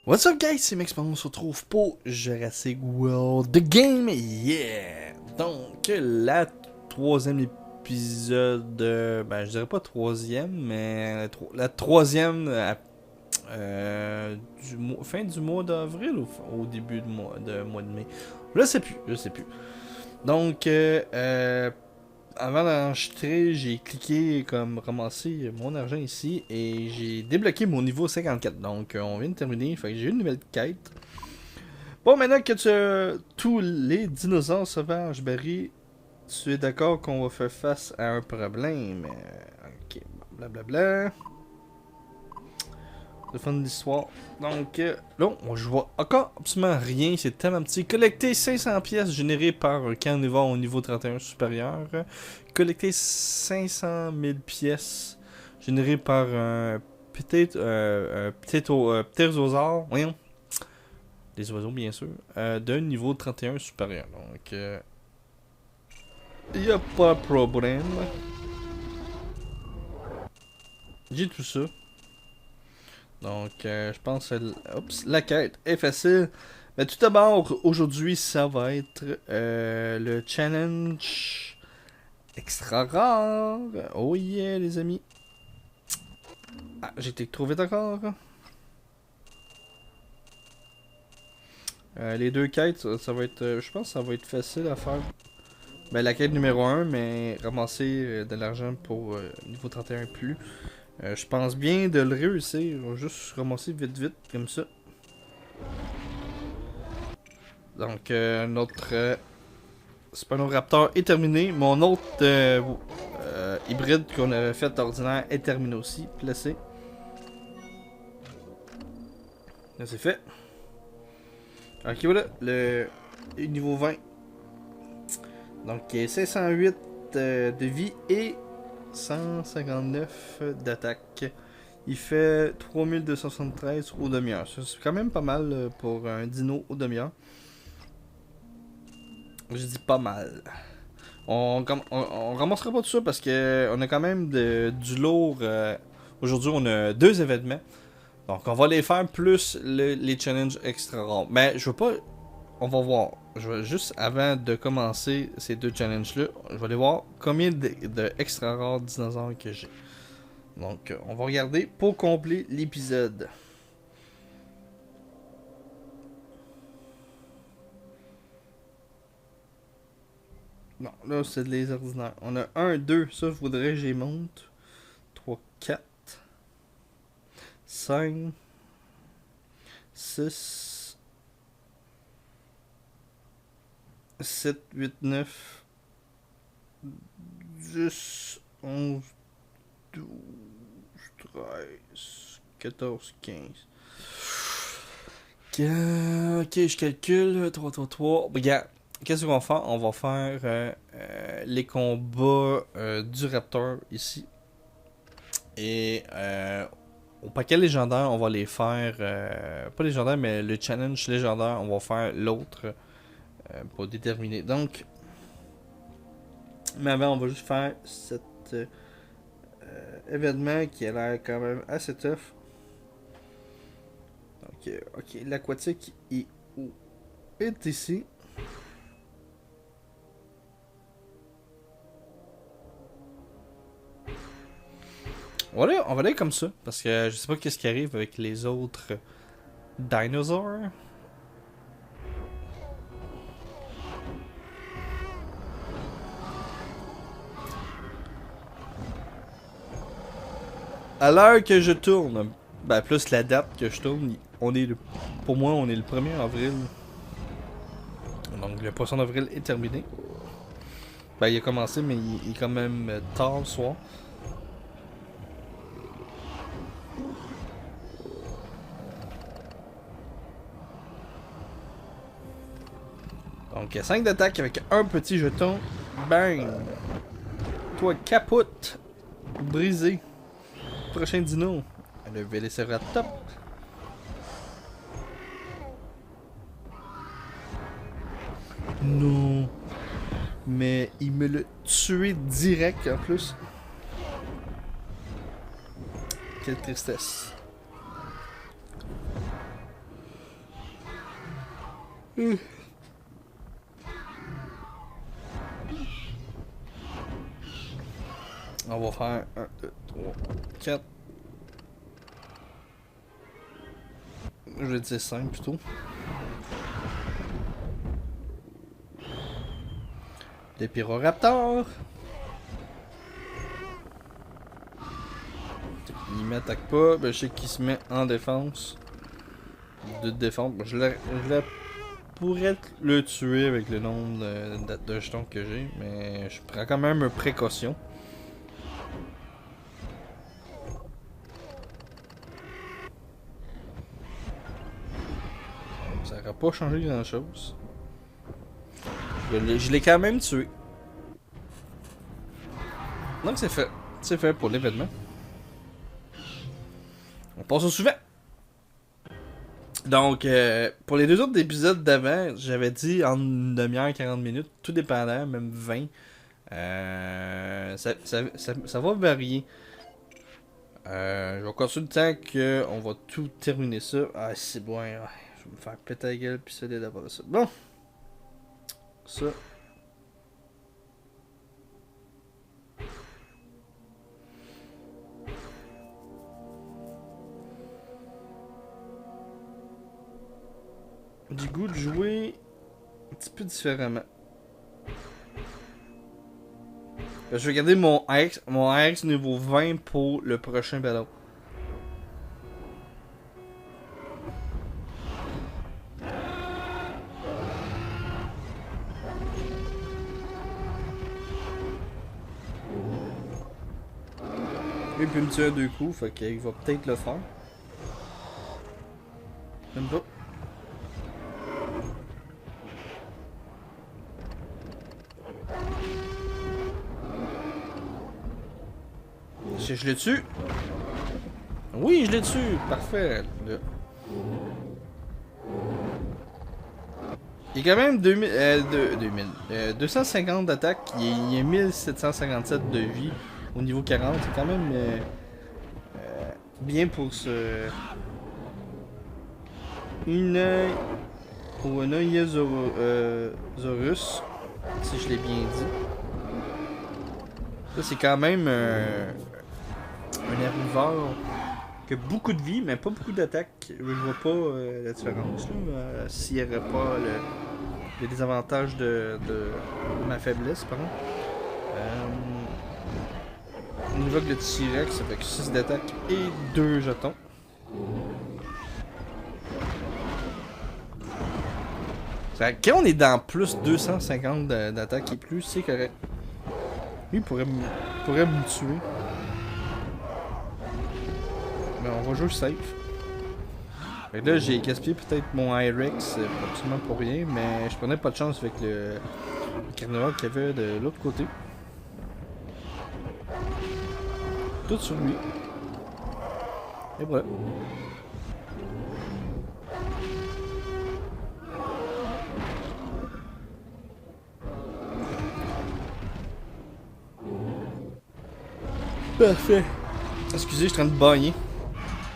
What's up guys, c'est Max, on se retrouve pour Jurassic World The Game, yeah! Donc, la troisième épisode, je dirais pas troisième, mais la troisième fin du mois d'avril ou au début de mois de mai. Je sais plus. Donc, avant d'enregistrer, j'ai cliqué comme ramasser mon argent ici et j'ai débloqué mon niveau 54. Donc, on vient de terminer. Fait que j'ai une nouvelle quête. Bon, maintenant que tu as tous les dinosaures sauvages barrés, tu es d'accord qu'on va faire face à un problème. Ok, blablabla. Le fun de l'histoire. Donc, là, je vois encore absolument rien. C'est tellement petit. Collecter 500 pièces générées par un carnivore au niveau 31 supérieur. Collecter 500 000 pièces générées par un ptérosaure. Voyons. Des oiseaux, bien sûr. D'un niveau 31 supérieur. Donc, il n'y a pas de problème. J'ai tout ça. Donc, je pense que la quête est facile. Mais tout d'abord, aujourd'hui, ça va être le challenge extra rare. Oh yeah, les amis. Ah, j'ai été trop vite encore. Les deux quêtes, ça va être, je pense que ça va être facile à faire. Ben, la quête numéro 1, mais ramasser de l'argent pour niveau 31 plus. Je pense bien de le réussir. On va juste ramasser vite, comme ça. Donc, notre Spinoraptor est terminé. Mon autre hybride qu'on avait fait ordinaire est terminé aussi. Placé. Là, c'est fait. Ok, voilà. Le niveau 20. Donc, 508 de vie et 159 d'attaque. Il fait 3273 au demi-heure. C'est quand même pas mal pour un dino au demi-heure. Je dis pas mal. On ramassera pas tout ça parce que on a quand même du lourd. Aujourd'hui, on a 2 événements. Donc, on va les faire plus les challenges extra rares. Mais je veux pas. On va voir. Je vais juste avant de commencer ces 2 challenges-là, je vais aller voir combien de extra rares dinosaures que j'ai. Donc, on va regarder pour compléter l'épisode. Non, là, c'est les ordinaires. On a 1, 2, ça, je voudrais que j'y monte. 3, 4, 5, 6, 7, 8, 9, 10, 11, 12, 13, 14, 15. Ok, je calcule. 3, 3, 3. Regarde, qu'est-ce qu'on va faire? On va faire les combats du Raptor ici. Et au paquet légendaire, on va les faire. Pas légendaire, mais le challenge légendaire, on va faire l'autre pour déterminer. Donc, mais avant, on va juste faire cet événement qui a l'air quand même assez tough. Donc, ok, l'aquatique est ici. Voilà, on va aller comme ça, parce que je sais pas qu'est-ce qui arrive avec les autres dinosaures. À l'heure que je tourne, plus la date que je tourne, pour moi, on est le 1er avril. Donc le poisson d'avril est terminé. Il a commencé, mais il est quand même tard le soir. Donc 5 d'attaque avec un petit jeton. Bang! Toi, capote! Brisé. Prochain dino. Le Velociraptor. Non. Mais il me l'a tué direct en plus. Quelle tristesse. On va faire 1, 2, 3, 4. Je vais dire 5 plutôt. Les pyroraptors. Il m'attaque pas. Ben, je sais qu'il se met en défense. De défense. Ben, je pourrais le tuer avec le nombre de jetons que j'ai. Mais je prends quand même une précaution. Ça n'aura pas changé grand chose. Je l'ai quand même tué. Donc c'est fait. C'est fait pour l'événement. On passe au suivant. Donc, pour les deux autres épisodes d'avant, j'avais dit en une demi-heure, 40 minutes, tout dépendant, même 20. Ça va varier. Je vais continuer le temps qu'on va tout terminer ça. Ah, c'est bon. Ouais. Je vais me faire péter la gueule puis ça d'abord ça. Bon. Ça. Du goût de jouer un petit peu différemment. Je vais garder mon AX niveau 20 pour le prochain ballon. Il peut me tuer à 2 coups, fait qu'il va peut-être le faire. Même pas. Je l'ai tué. Oui, je l'ai tué. Parfait. Là. Il y a quand même 250 d'attaque. Il y a 1757 de vie au niveau 40. C'est quand même bien pour ce... Une Zorus. Si je l'ai bien dit. Ça, c'est quand même un herbivore qui a beaucoup de vie, mais pas beaucoup d'attaque. Je vois pas la différence. S'il n'y aurait pas le désavantage de ma faiblesse, par contre. On évoque le T-Rex avec 6 d'attaque et 2 jetons. Quand on est dans plus 250 d'attaque et plus, c'est correct. Lui pourrait me tuer. Mais on va jouer safe. Fait que là, j'ai gaspillé peut-être mon I-Rex absolument pour rien, mais je prenais pas de chance avec le carnivore qu'il y avait de l'autre côté. Tout sur lui. Et voilà. Parfait. Excusez, je suis en train de baigner.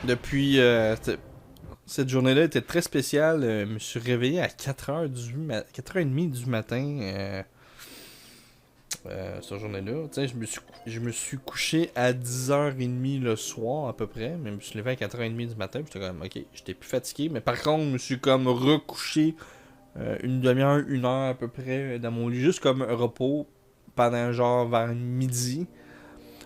Depuis... cette journée-là était très spéciale. Je me suis réveillé à 4h30 du matin. Cette journée-là. Je me suis couché à 10h30 le soir à peu près. Mais je me suis levé à 4h30 du matin. J'étais comme, ok, j'étais plus fatigué. Mais par contre, je me suis comme recouché une demi-heure, 1 heure à peu près dans mon lit. Juste comme un repos pendant genre vers midi.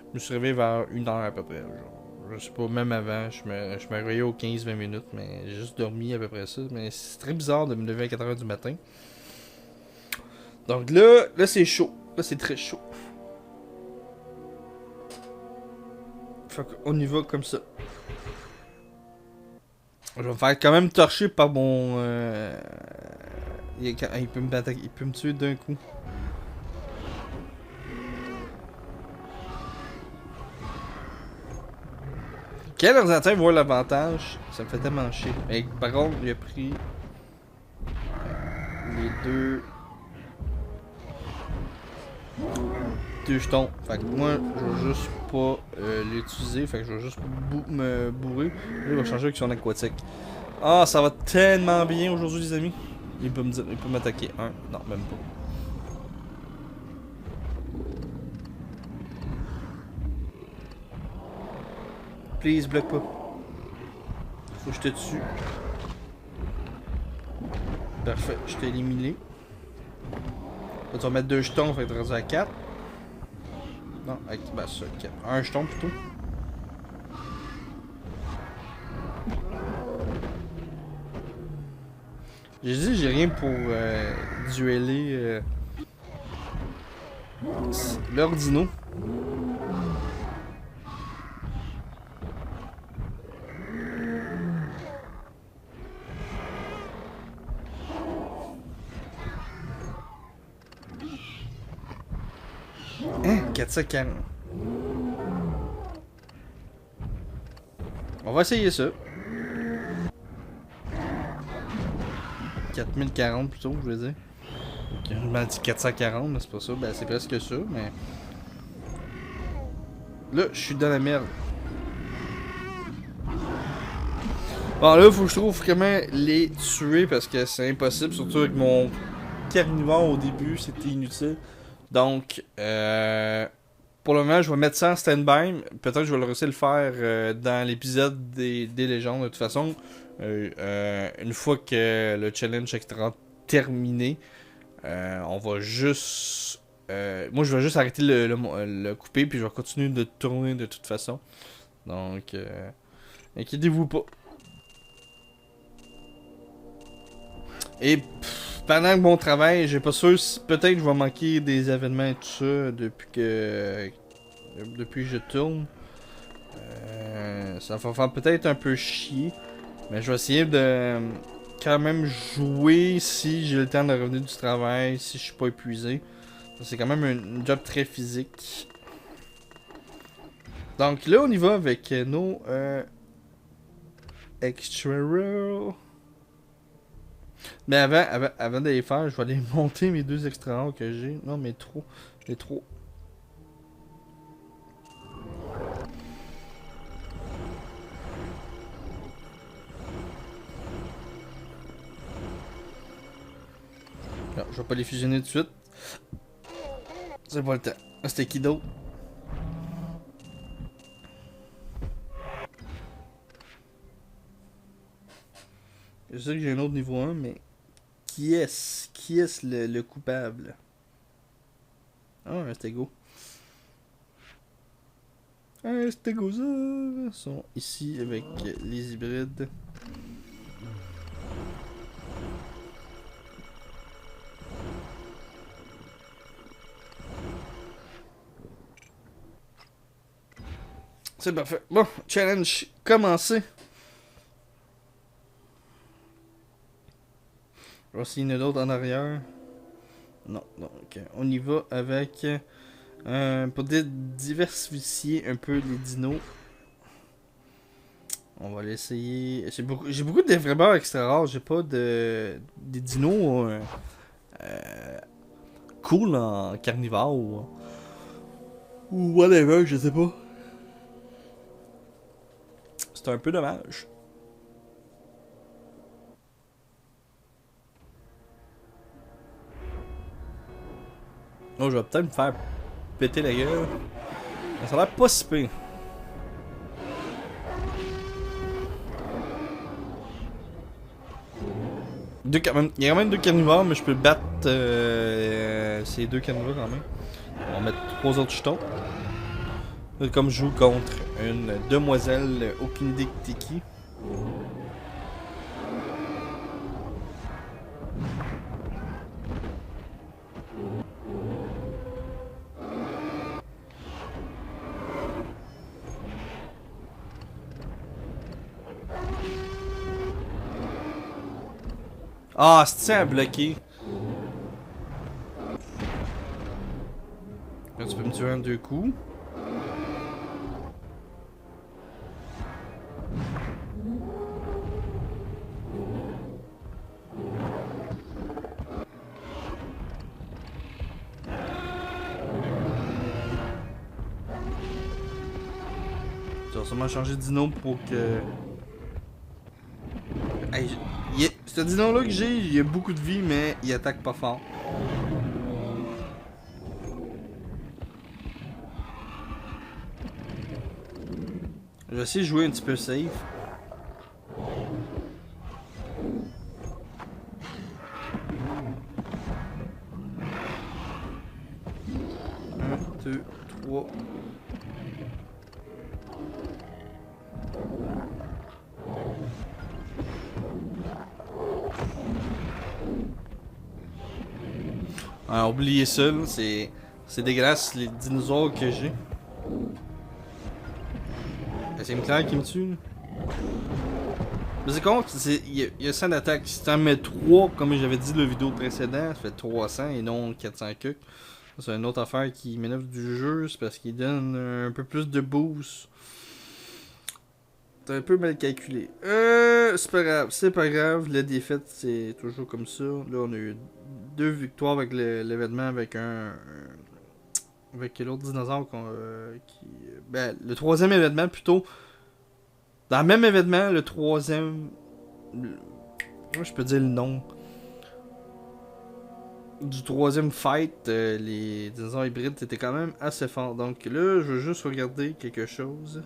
Je me suis réveillé vers 1 heure à peu près. Genre. Je sais pas, même avant, je me réveillais aux 15-20 minutes, mais j'ai juste dormi à peu près ça. Mais c'est très bizarre de me lever à 4h du matin. Donc là c'est chaud. Là c'est très chaud. Fait qu'on y va comme ça. Je vais me faire quand même torcher par mon... il peut me tuer d'un coup. Quel ordinateur voit l'avantage? Ça me fait tellement chier. Mais par contre, il a pris les deux. 2 jetons. Fait que moi, je vais juste pas l'utiliser. Fait que je vais juste me bourrer. Là, il va changer avec son aquatique. Ah, ça va tellement bien aujourd'hui, les amis. Il peut me dire, il peut m'attaquer. Un, non, même pas. Please, bloque pas. Faut que je te tue. Parfait, je t'ai éliminé. Là, tu vas mettre 2 jetons, fait que tu rendu à 4. Non, avec, bah ça, 4. Un jeton plutôt. J'ai dit, j'ai rien pour dueller leur dino. Hein? 440. On va essayer ça. 4040 plutôt, je veux dire. Okay. Je m'en dis 440, mais c'est pas ça. Ben, c'est presque ça, mais. Là, je suis dans la merde. Bon, là, faut que je trouve comment les tuer parce que c'est impossible, surtout avec mon carnivore au début, c'était inutile. Donc, pour le moment, je vais mettre ça en stand-by. Peut-être que je vais le réussir à le faire dans l'épisode des légendes. De toute façon, une fois que le challenge sera terminé, on va juste. Moi, je vais juste arrêter le couper, puis je vais continuer de tourner de toute façon. Donc, inquiétez-vous pas. Et pendant le bon travail, j'ai pas sûr si peut-être je vais manquer des événements et tout ça depuis que je tourne. Ça va faire peut-être un peu chier, mais je vais essayer de quand même jouer si j'ai le temps de revenir du travail, si je suis pas épuisé. C'est quand même un job très physique. Donc là on y va avec nos extra raw. Mais avant d'aller faire, je vais aller monter mes 2 extra rares que j'ai. Non, mais trop. J'ai trop. Non, je vais pas les fusionner tout de suite. C'est pas le temps. C'était qui d'autre? Je sais que j'ai un autre niveau 1, mais qui est-ce le coupable? Ah, un stego. Un stégosaure sont ici avec les hybrides. C'est parfait. Bon, challenge commencé. Je vais essayer une d'autre en arrière. Non, ok. On y va avec. Pour diversifier un peu les dinos. On va l'essayer. J'ai beaucoup de vraiment extra rares. J'ai pas des dinos cool en carnivore ou whatever, je sais pas. C'est un peu dommage. Oh, je vais peut-être me faire péter la gueule. Ça a l'air pas si pire. Il y a quand même 2 carnivores, mais je peux battre ces 2 carnivores quand même. On va mettre 3 autres jetons. Comme je joue contre une demoiselle, aucune idée t'es qui. Ah, c'est à bloquer. Là, tu peux me tuer en 2 coups. Ça va sûrement changer de dino pour que... Hey, ce dino-là que j'ai, il a beaucoup de vie, mais il attaque pas fort. Je vais essayer de jouer un petit peu safe. Un, deux, trois. Ah, oubliez ça, c'est dégueulasse les dinosaures que j'ai. C'est une claire qui me tue. Mais c'est con, il y a 100 d'attaque. Si t'en mets 3, comme j'avais dit dans la vidéo précédente, ça fait 300 et non 400 cucs. C'est une autre affaire qui m'énerve du jeu, c'est parce qu'il donne un peu plus de boost. C'est un peu mal calculé. C'est pas grave, la défaite c'est toujours comme ça. Là on a eu 2 victoires avec l'événement avec avec l'autre dinosaure ben, le troisième événement plutôt. Dans le même événement, le troisième. Moi je peux dire le nom. Du troisième fight, les dinosaures hybrides étaient quand même assez forts. Donc là, je veux juste regarder quelque chose.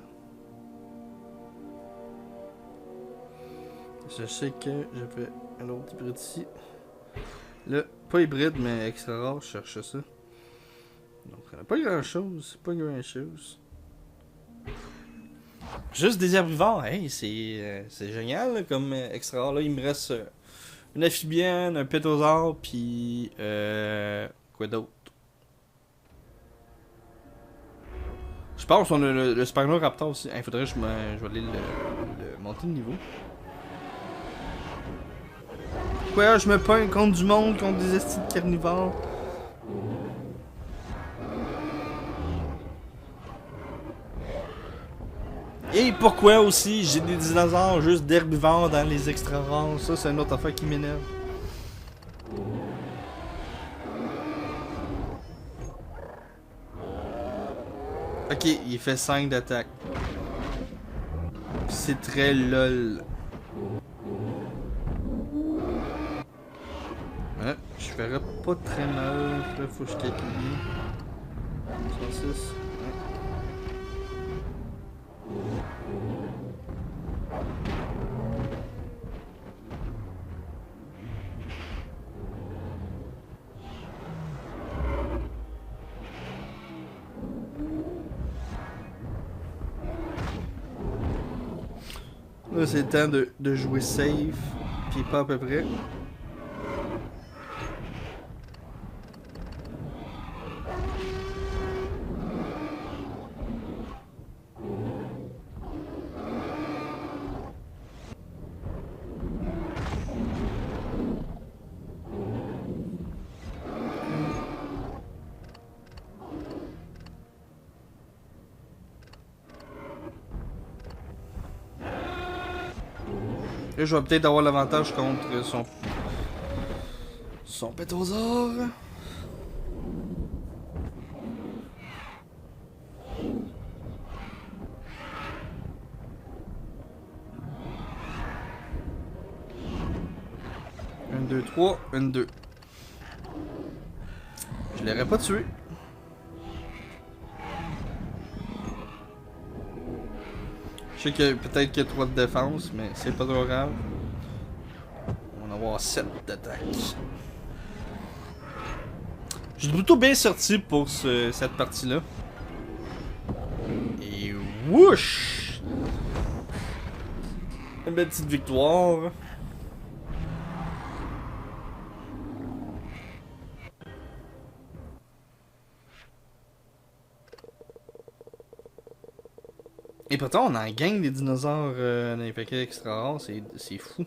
Je sais que j'avais un autre hybride ici. Là, pas hybride, mais extra rare, je cherche ça. Donc, on a pas grand chose. Pas grand chose. Juste des herbivores, hey, c'est génial là, comme extra rare. Là, il me reste une amphibienne, un pétosaure, puis quoi d'autre? Je pense qu'on a le Spinoraptor aussi. Il faudrait que je vais aller le monter de niveau. Ouais, je me peins contre du monde, contre des estis de carnivores. Et pourquoi aussi j'ai des dinosaures juste d'herbivores dans les extra rares? Ça, c'est une autre affaire qui m'énerve. Ok, il fait 5 d'attaque. C'est très lol. Ouais, je ferais pas très mal. Là, faut que je calcule bien. 106. Là, c'est le temps de jouer safe. Puis pas à peu près. Là, je vais peut-être avoir l'avantage contre son pétosaure. Un, deux, trois, un, deux. Je l'aurais pas tué. Je sais que peut-être qu'il y a 3 de défense, mais c'est pas trop grave. On va en avoir 7 d'attaque. J'ai plutôt bien sorti pour cette partie-là. Et whoosh! Une belle petite victoire. Et pourtant, on a un gang des dinosaures dans les paquets extra rares, c'est fou.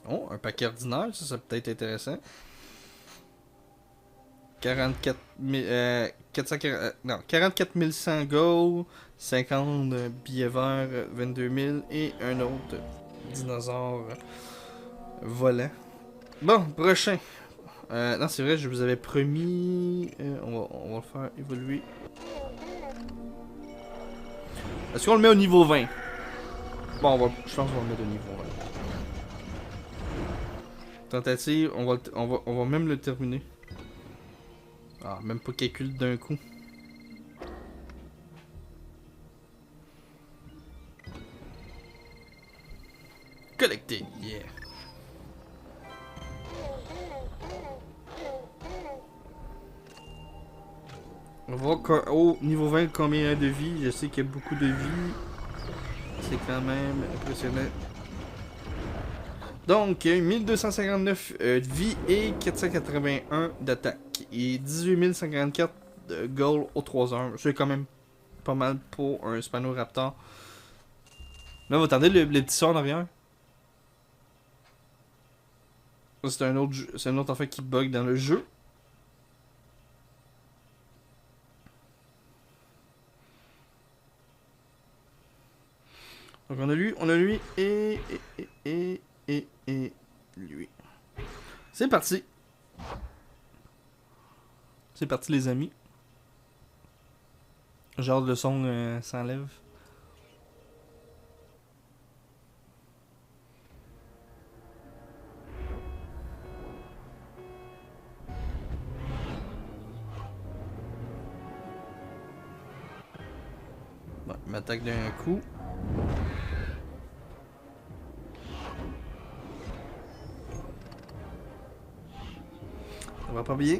Oh, un paquet ordinaire, ça peut être intéressant. 44 000, 440, non, 44 100 gold, 50 billets verts, 22 000 et un autre dinosaure volant. Bon, prochain. Non, c'est vrai, je vous avais promis... on va le faire évoluer. Est-ce qu'on le met au niveau 20? Bon, je pense qu'on va le mettre au niveau 20. Tentative, on va même le terminer. Ah, même pas calcul d'un coup. Collecté, yeah. On va voir au niveau 20 combien il y a de vie. Je sais qu'il y a beaucoup de vie. C'est quand même impressionnant. Donc, 1259 de vie et 481 d'attaque. Et 18054 de gold aux 3 heures. C'est quand même pas mal pour un Spinoraptor. Là, vous entendez le petit son en arrière? C'est un autre affaire qui bug dans le jeu. Donc on a lui et lui. C'est parti. C'est parti les amis. Genre le son s'enlève. Bon, il m'attaque d'un coup. Ça va pas bien.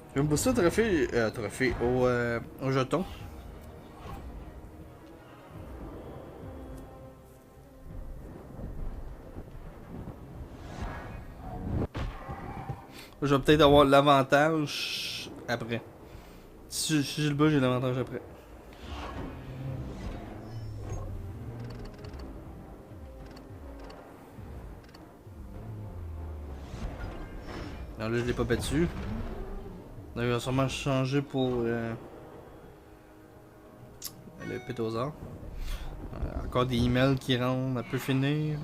Je vais me booster trophée au jeton. Je vais peut-être avoir l'avantage après. Si je le bats, j'ai l'avantage après. Non, là, je l'ai pas battu. Donc, il va sûrement changer pour le pétosaure. Encore des emails qui rentrent, ça peut finir.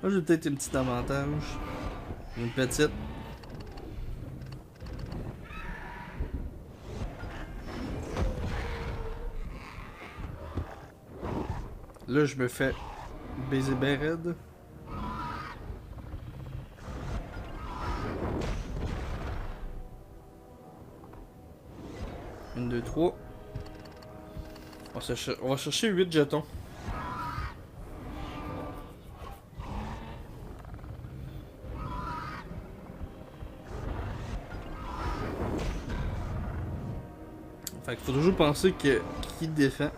Là, j'ai peut-être un petit avantage. Une petite. Là, je me fais baiser ben raide. Une, deux, trois. On va chercher 8 jetons. Fait qu'il faut toujours penser que qui défend.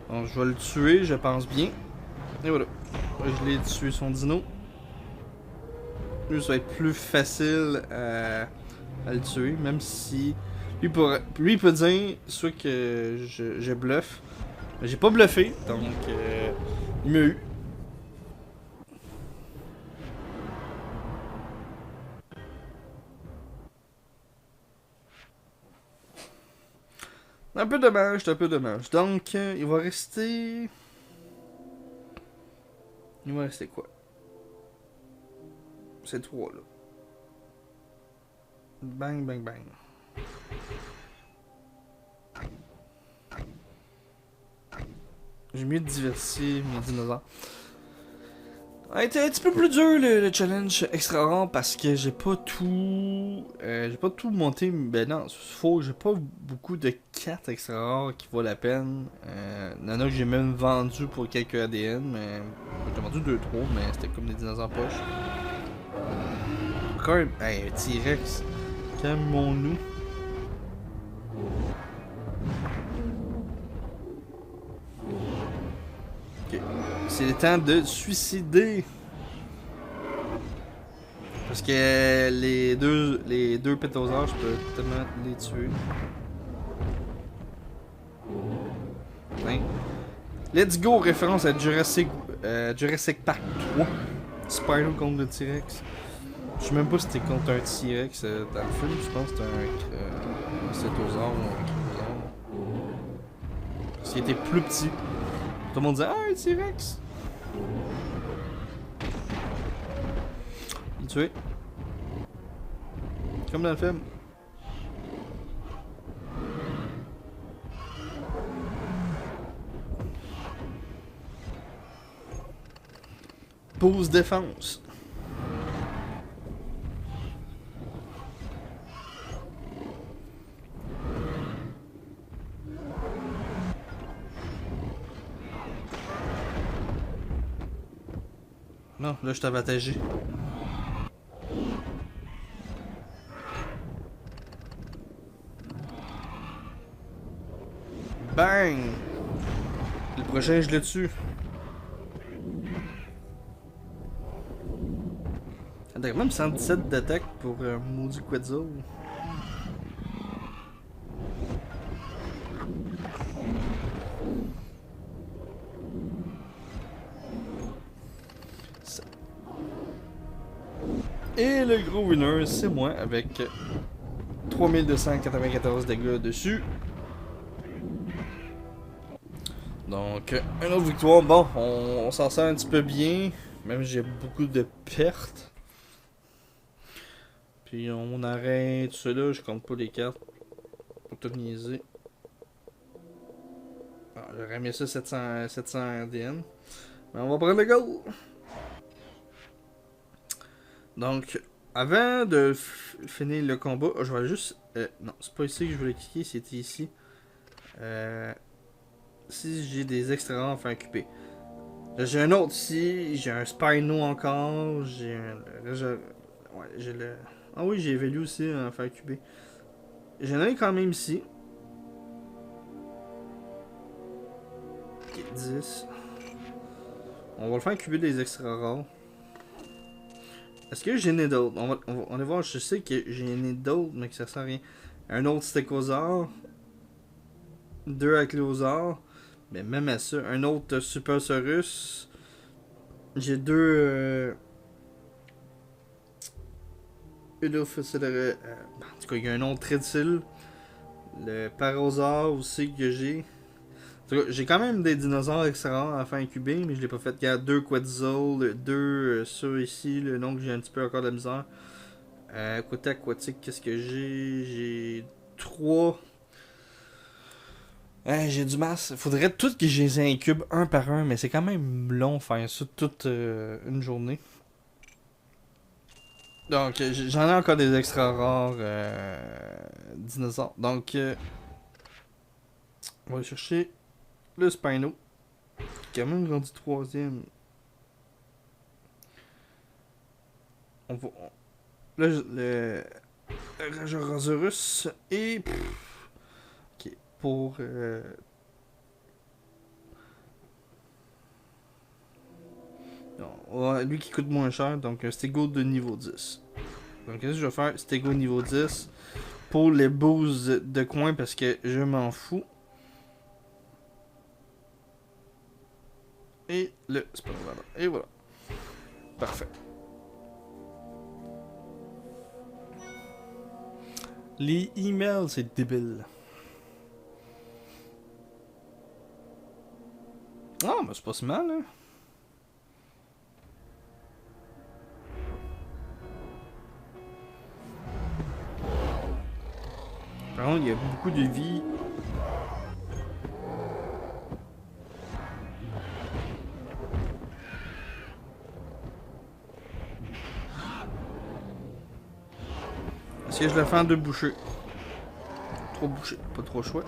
Donc je vais le tuer, je pense bien. Et voilà. Je l'ai tué son dino. Lui, ça va être plus facile à le tuer, même si lui il peut dire soit que je bluffe. Mais j'ai pas bluffé, donc il m'a eu. Un peu dommage, un peu dommage. Donc, il va rester... Il va rester quoi? Ces trois là. Bang, bang, bang. J'ai mieux diversifié mes dinosaures. Ça a été un petit peu plus dur le challenge extra rare parce que j'ai pas tout. J'ai pas tout monté. Ben non, j'ai pas beaucoup de cartes extra rares qui valent la peine. Il y en a que j'ai même vendu pour quelques ADN, mais. J'ai vendu 2-3, mais c'était comme des dinosaures poches. Encore un T-Rex. Calmons-nous. Ok. C'est le temps de suicider. Parce que les deux pétosaures, je peux tellement les tuer. Let's go, référence à Jurassic Park 3. Spyro contre le T-Rex. Je sais même pas si c'était contre un T-Rex dans le film, je pense que c'était un cétosaure ou un cryosaure. Parce qu'il était plus petit. Tout le monde disait, ah, un T-Rex! Il est tué. Comme dans le film. Pause défense. Non, là je t'avais attaché. Bang! Le prochain je le tue. T'as quand même 117 d'attaque pour maudit Quetzal. Et le gros winner, c'est moi avec 3294 dégâts dessus. Donc, une autre victoire. Bon, on s'en sort un petit peu bien. Même si j'ai beaucoup de pertes. Puis on arrête ceux-là, je compte pas les cartes. Pour tout niaiser. Ah, j'aurais mis ça 700 RDN. Mais on va prendre le goal. Donc, avant de finir le combat, je vais juste... non, c'est pas ici que je voulais cliquer, c'était ici. Si j'ai des extra rares, enfin occupé. J'ai un autre ici, j'ai un Spino encore, j'ai un... ouais, j'ai le... Ah oui, j'ai évalué aussi en faire cuber. J'en ai quand même ici. Ok, 10. On va le faire cuber des extra rares. Est-ce que j'en ai d'autres? On va voir, je sais que j'en ai d'autres, mais que ça sert à rien. Un autre stégosaure. 2 Acléosaures. Mais même à ça, un autre Supersaurus. J'ai 2... en tout cas, il y a un autre Tridactyl. Le Parasaure aussi que j'ai. En tout cas, j'ai quand même des dinosaures extra rares à faire incuber, mais je l'ai pas fait. Il y a 2 Quetzal, 2 ça ici, le nom que j'ai un petit peu encore de la misère. Côté aquatique, qu'est-ce que j'ai? J'ai 3. J'ai du masse. Faudrait tout que je les incube un par un, mais c'est quand même long faire ça toute une journée. Donc, j'en ai encore des extra rares dinosaures. Donc, on va chercher le Spino. Qui a quand même rendu 3ème. On va. Le Rajasaurus et. Ok, pour. Non, lui qui coûte moins cher, donc un Stego de niveau 10. Donc, qu'est-ce que je vais faire? Stego niveau 10 pour les boosts de coins parce que je m'en fous. Et le Spinolander. Et voilà. Parfait. Les emails, c'est débile. Ah, mais c'est pas si mal, hein. Par contre, il y a beaucoup de vie. Est-ce que je le fais en 2 bouchées? 3 bouchées, pas trop chouette.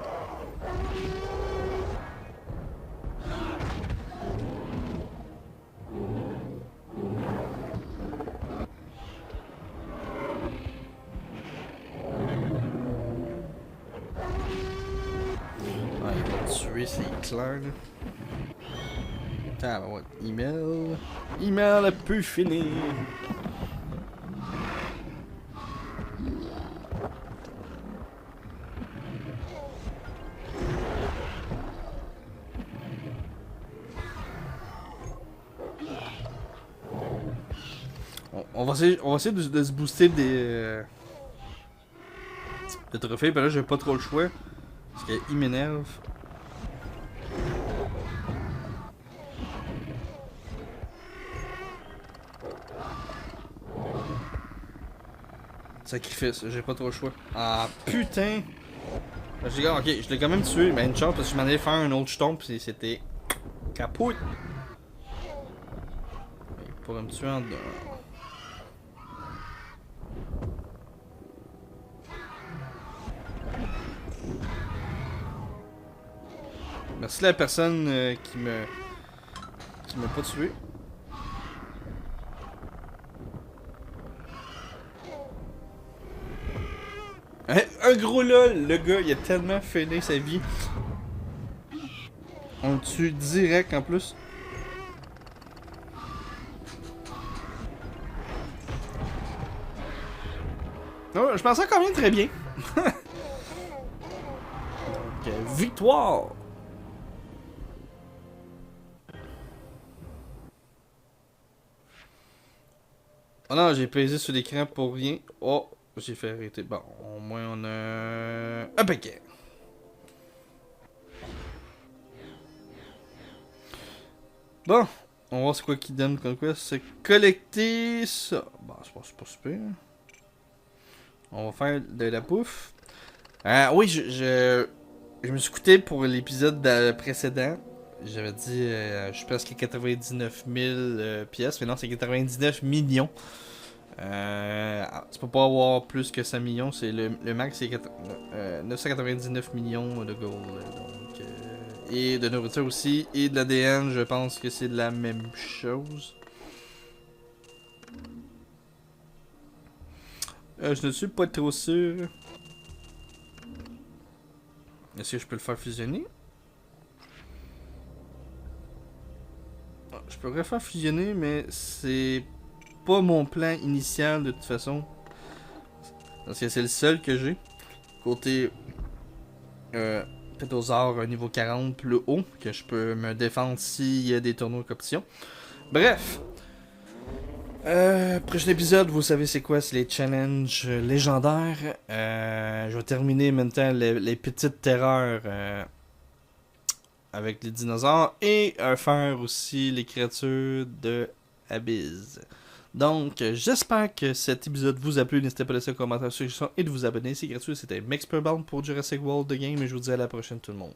Ah, il va tuer, c'est clair, là. Attends, ouais. Email. Email a pu finir. on va essayer de se booster des trophées. Ben là, j'ai pas trop le choix. Parce qu'il m'énerve. Sacrifice, j'ai pas trop le choix. Ah putain! Ok, je l'ai quand même tué, mais une chance parce que je m'en allais faire un autre jeton pis c'était capote. Pour me tuer en deux. Merci la personne qui m'a pas tué. Un gros lol, le gars il a tellement fainé sa vie. On le tue direct en plus. Oh, je pensais quand même très bien. Donc, victoire! Oh non, j'ai pesé sur l'écran pour rien. Oh, j'ai fait arrêter. Bon, au moins on a un paquet. Bon, on va voir c'est quoi qui donne comme quoi. C'est collecter ça. Bon, c'est pas super. On va faire de la bouffe. Oui, je me suis écouté pour l'épisode précédent. J'avais dit, je pense qu'il y a 99 000 pièces, mais non, c'est 99 millions. Tu peux pas avoir plus que 100 millions, c'est le max, c'est 999 millions de gold. Donc, et de nourriture aussi, et de l'ADN, je pense que c'est la même chose. Je ne suis pas trop sûr. Est-ce que je peux le faire fusionner? Je pourrais faire fusionner, mais c'est pas mon plan initial de toute façon. Parce que c'est le seul que j'ai. Côté Pétosaur niveau 40 plus haut, que je peux me défendre s'il y a des tournois de compétition. Bref. Prochain épisode, vous savez c'est quoi, c'est les challenges légendaires. Je vais terminer maintenant les petites terreurs avec les dinosaures et faire aussi les créatures de Abyss. Donc, j'espère que cet épisode vous a plu. N'hésitez pas à laisser un commentaire, suggestion et de vous abonner. C'est gratuit. C'était Mexperbound pour Jurassic World The Game et je vous dis à la prochaine tout le monde.